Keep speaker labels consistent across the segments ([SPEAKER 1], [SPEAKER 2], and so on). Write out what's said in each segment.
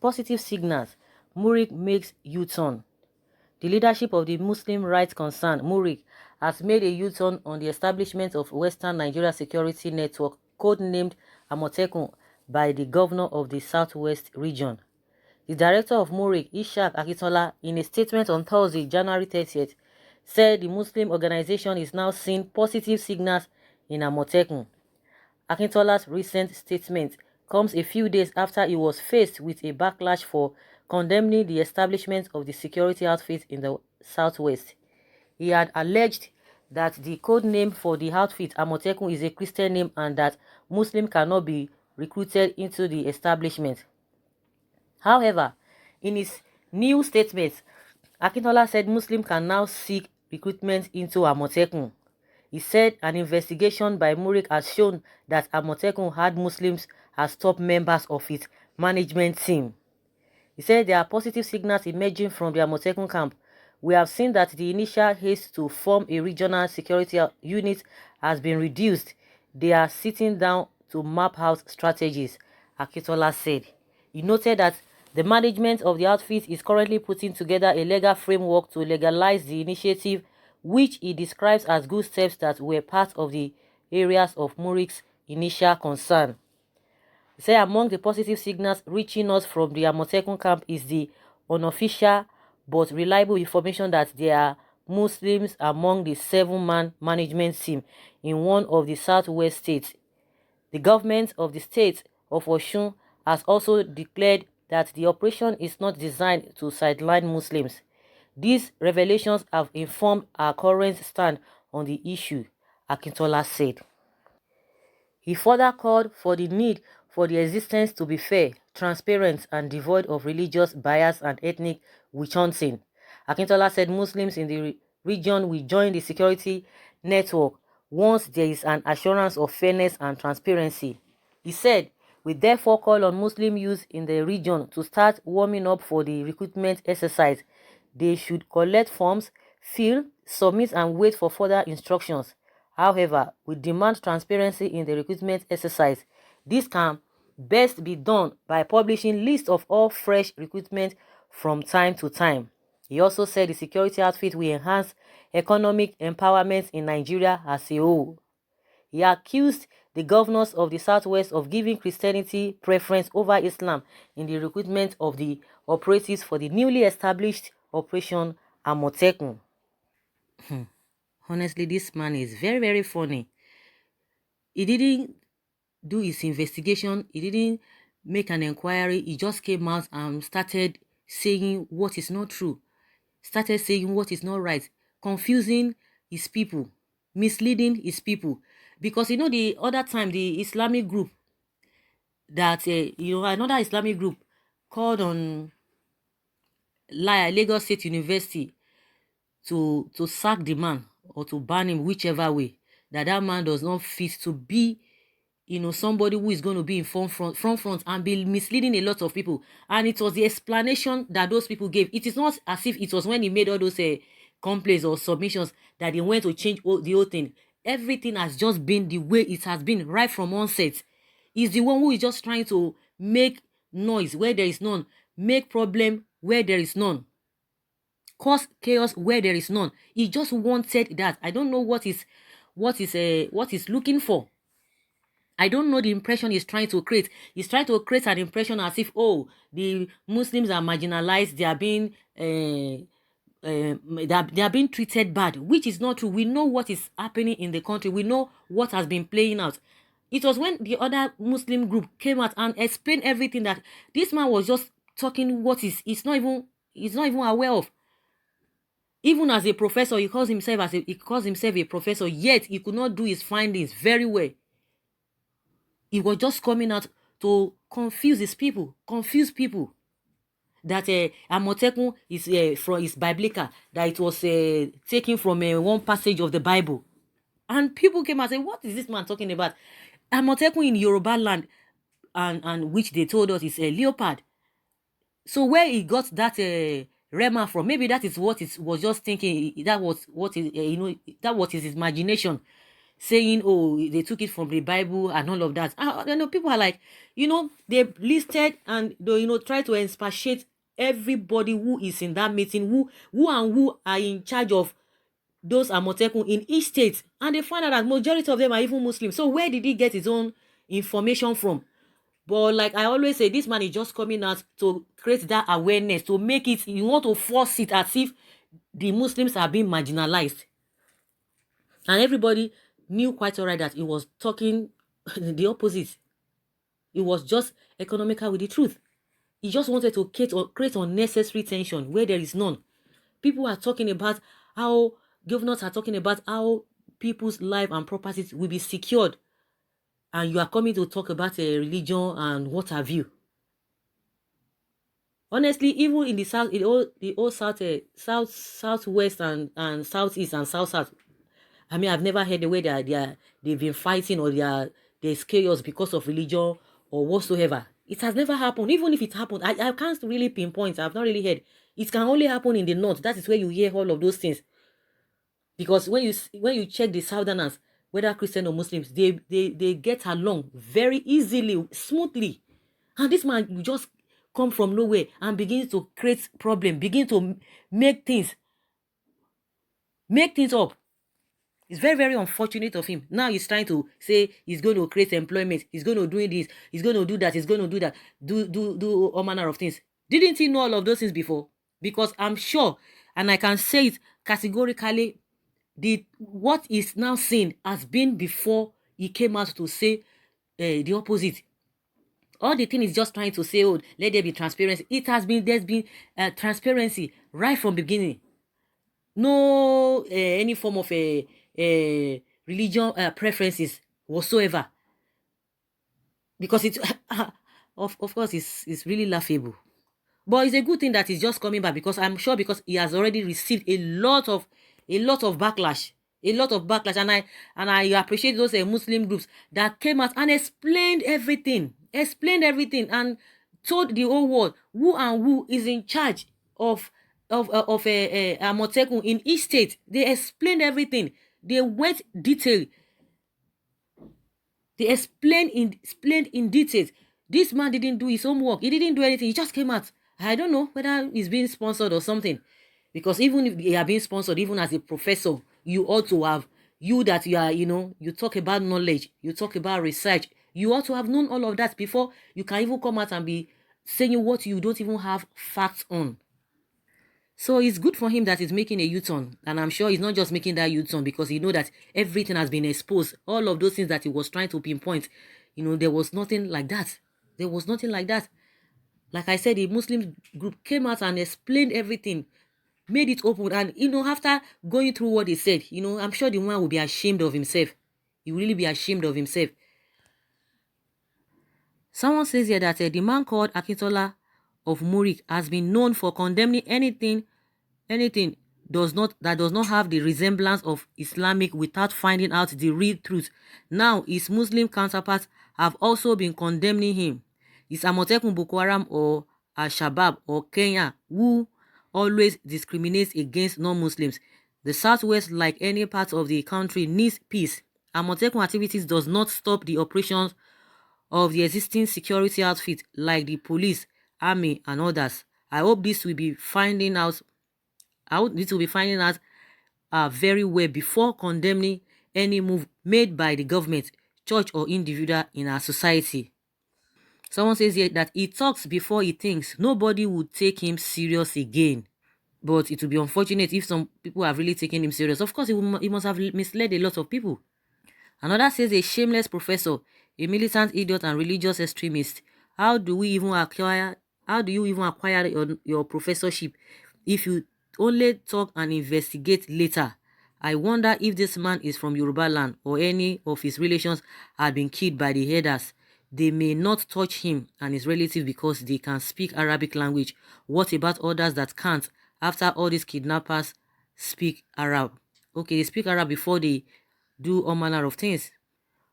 [SPEAKER 1] positive signals, Muric makes U-turn. The leadership of the Muslim rights concern, Muric, has made a U-turn on the establishment of Western Nigeria Security Network, codenamed Amotekun, by the governor of the Southwest region. The director of Muric, Ishaq Akitola, in a statement on Thursday, January 30th, said the Muslim organization is now seeing positive signals in Amotekun. Akintola's recent statement comes a few days after he was faced with a backlash for condemning the establishment of the security outfit in the Southwest. He had alleged that the code name for the outfit, Amotekun, is a Christian name and that Muslims cannot be recruited into the establishment. However, in his new statement, Akintola said Muslims can now seek recruitment into Amotekun. He said an investigation by Muric has shown that Amotekun had Muslims as top members of its management team. He said there are positive signals emerging from the Amotekun camp. We have seen that the initial haste to form a regional security unit has been reduced. They are sitting down to map out strategies, Akintola said. He noted that the management of the outfit is currently putting together a legal framework to legalize the initiative, which he describes as good steps that were part of the areas of Muric's initial concern. He said among the positive signals reaching us from the Amotekun camp is the unofficial but reliable information that there are Muslims among the 7-man management team in one of the southwest states. The government of the state of Osun has also declared that the operation is not designed to sideline Muslims. These revelations have informed our current stand on the issue, Akintola said. He further called for the need for the existence to be fair, transparent, and devoid of religious bias and ethnic witch hunting. Akintola said Muslims in the region will join the security network once there is an assurance of fairness and transparency. He said, we therefore call on Muslim youth in the region to start warming up for the recruitment exercise. They should collect forms, fill, submit, and wait for further instructions. However, we demand transparency in the recruitment exercise. This can best be done by publishing lists of all fresh recruitment from time to time. He also said the security outfit will enhance economic empowerment in Nigeria as a whole. He accused the governors of the Southwest of giving Christianity preference over Islam in the recruitment of the operatives for the newly established Operation Amotekun. Honestly, this man is very, very funny. He didn't do his investigation. He didn't make an inquiry. He just came out and started saying what is not true. Started saying what is not right. Confusing his people. Misleading his people. Because, you know, the other time, the Islamic group that, another Islamic group called on Lagos State University to sack the man or to ban him, whichever way, that man does not fit to be, somebody who is going to be in front and be misleading a lot of people. And it was the explanation that those people gave. It is not as if it was when he made all those complaints or submissions that he went to change the whole thing. Everything has just been the way it has been right from onset. He's the one who is just trying to make noise where there is none, make problem where there is none, cause chaos where there is none. He just wanted that. I don't know what is looking for. I don't know the impression he's trying to create. He's trying to create an impression as if, oh, the Muslims are marginalized, they are being they are being treated bad, which is not true. We know what is happening in the country. We know what has been playing out. It was when the other Muslim group came out and explained everything that this man was just talking what he's not even aware of. Even as a professor, he calls himself a professor, yet he could not do his findings very well. He was just coming out to confuse people. That Amotekun is biblical, that it was taken from one passage of the Bible. And people came and said, what is this man talking about? Amotekun in Yoruba land, and which they told us is a leopard. So where he got that Rema from, maybe that is what it was just thinking. That was what is that was his imagination. saying, oh, they took it from the Bible and all of that. People are like, they listed and they, try to expatiate everybody who is in that meeting, who are in charge of those Amotekun in each state, and they find out that majority of them are even Muslims. So where did he get his own information from? But like I always say, this man is just coming out to create that awareness, to make it, you want to force it as if the Muslims are being marginalized. And everybody knew quite alright that he was talking the opposite. It was just economical with the truth. He just wanted to create unnecessary tension where there is none. People are talking about how governors are talking about how people's life and properties will be secured, and you are coming to talk about a religion and what have you. Honestly, even in the south, the whole southwest and southeast and south, I mean, I've never heard the way they've been fighting, or there's chaos because of religion or whatsoever. It has never happened. Even if it happened, I can't really pinpoint. I've not really heard. It can only happen in the north. That is where you hear all of those things. Because when you check the southerners, whether Christian or Muslims, they get along very easily, smoothly. And this man will just come from nowhere and begin to create problem, begin to make things up. It's very, very unfortunate of him. Now he's trying to say he's going to create employment. He's going to do this. He's going to do that. He's going to do that. Do all manner of things. Didn't he know all of those things before? Because I'm sure, and I can say it categorically, what is now seen has been before he came out to say the opposite. All the thing is just trying to say, oh, let there be transparency. There's been transparency right from the beginning. No any form of religion preferences whatsoever, because it of course it's really laughable. But it's a good thing that he's just coming back, because I'm sure, because he has already received a lot of backlash, and I appreciate those Muslim groups that came out and explained everything, and told the whole world who is in charge of Amotekun in each state. They explained everything. They went detail. They explained in detail. This man didn't do his homework. He didn't do anything. He just came out. I don't know whether he's being sponsored or something. Because even if they are being sponsored, even as a professor, you ought to have, you are, you talk about knowledge, you talk about research, you ought to have known all of that before you can even come out and be saying what you don't even have facts on. So it's good for him that he's making a U-turn. And I'm sure he's not just making that U-turn because he knows that everything has been exposed. All of those things that he was trying to pinpoint, there was nothing like that. There was nothing like that. Like I said, the Muslim group came out and explained everything, made it open. And, after going through what he said, I'm sure the man will be ashamed of himself. He will really be ashamed of himself. Someone says here that the man called Akintola of Muric has been known for condemning anything does not have the resemblance of Islamic without finding out the real truth. Now his Muslim counterparts have also been condemning him. Is Amotekun, Boko Haram, or Al-Shabaab, or Kenya, who always discriminates against non-Muslims? The Southwest, like any part of the country, needs peace. Amotekun activities does not stop the operations of the existing security outfit like the police, army, and others. I hope this will be finding out very well before condemning any move made by the government, church, or individual in our society. Someone says here that he talks before he thinks. Nobody would take him serious again. But it would be unfortunate if some people have really taken him serious. Of course, he must have misled a lot of people. Another says a shameless professor, a militant idiot and religious extremist. How do you even acquire your professorship if you only talk and investigate later? I wonder if this man is from Yoruba land or any of his relations had been killed by the herders. They may not touch him and his relatives because they can speak Arabic language. What about others that can't? After all, these kidnappers speak Arab. Okay, they speak Arab before they do all manner of things.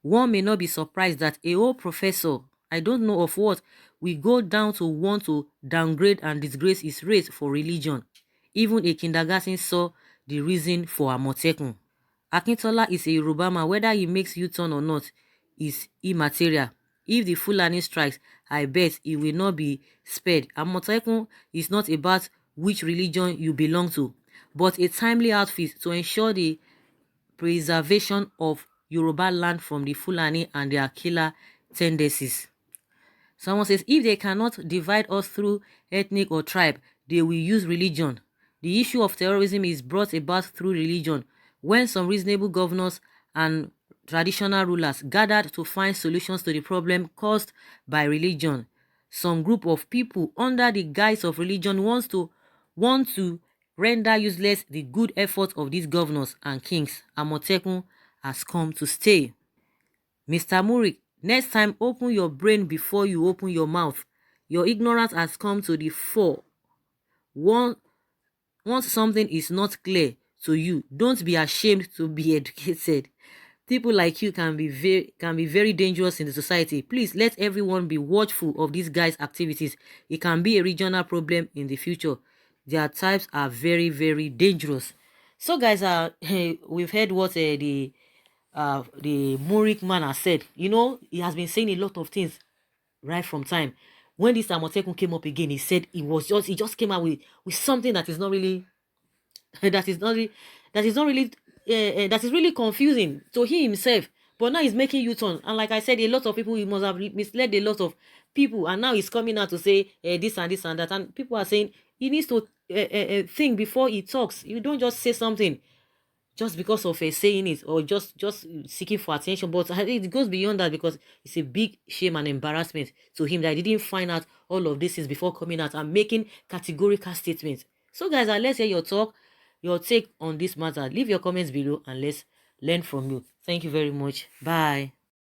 [SPEAKER 1] One may not be surprised that a whole professor, I don't know of what, will go down to want to downgrade and disgrace his race for religion. Even a kindergarten saw the reason for Amotekun. Akintola is a Yoruba man. Whether he makes U-turn or not is immaterial. If the Fulani strikes, I bet he will not be spared. Amotekun is not about which religion you belong to, but a timely outfit to ensure the preservation of Yoruba land from the Fulani and their killer tendencies. Someone says, if they cannot divide us through ethnic or tribe, they will use religion. The issue of terrorism is brought about through religion. When some reasonable governors and traditional rulers gathered to find solutions to the problem caused by religion, some group of people under the guise of religion want to render useless the good efforts of these governors and kings. Amotekun has come to stay. Mr. Muric, next time open your brain before you open your mouth. Your ignorance has come to the fore. Once something is not clear to you, don't be ashamed to be educated. People like you can be very dangerous in the society. Please let everyone be watchful of these guys' activities. It can be a regional problem in the future. Their types are very, very dangerous. So guys, we've heard what the Muric man has said. You know, he has been saying a lot of things right from time. When this Amotekun came up again, he said he just came out with something that is not really that is not really that is really confusing to he himself. But now he's making U-turn, and like I said, a lot of people, he must have misled a lot of people, and now he's coming out to say this and this and that, and people are saying he needs to think before he talks. You don't just say something just because of saying it, or just seeking for attention. But I think it goes beyond that, because it's a big shame and embarrassment to him that he didn't find out all of these things before coming out and making categorical statements. So guys, let's hear your take on this matter. Leave your comments below and let's learn from you. Thank you very much. Bye.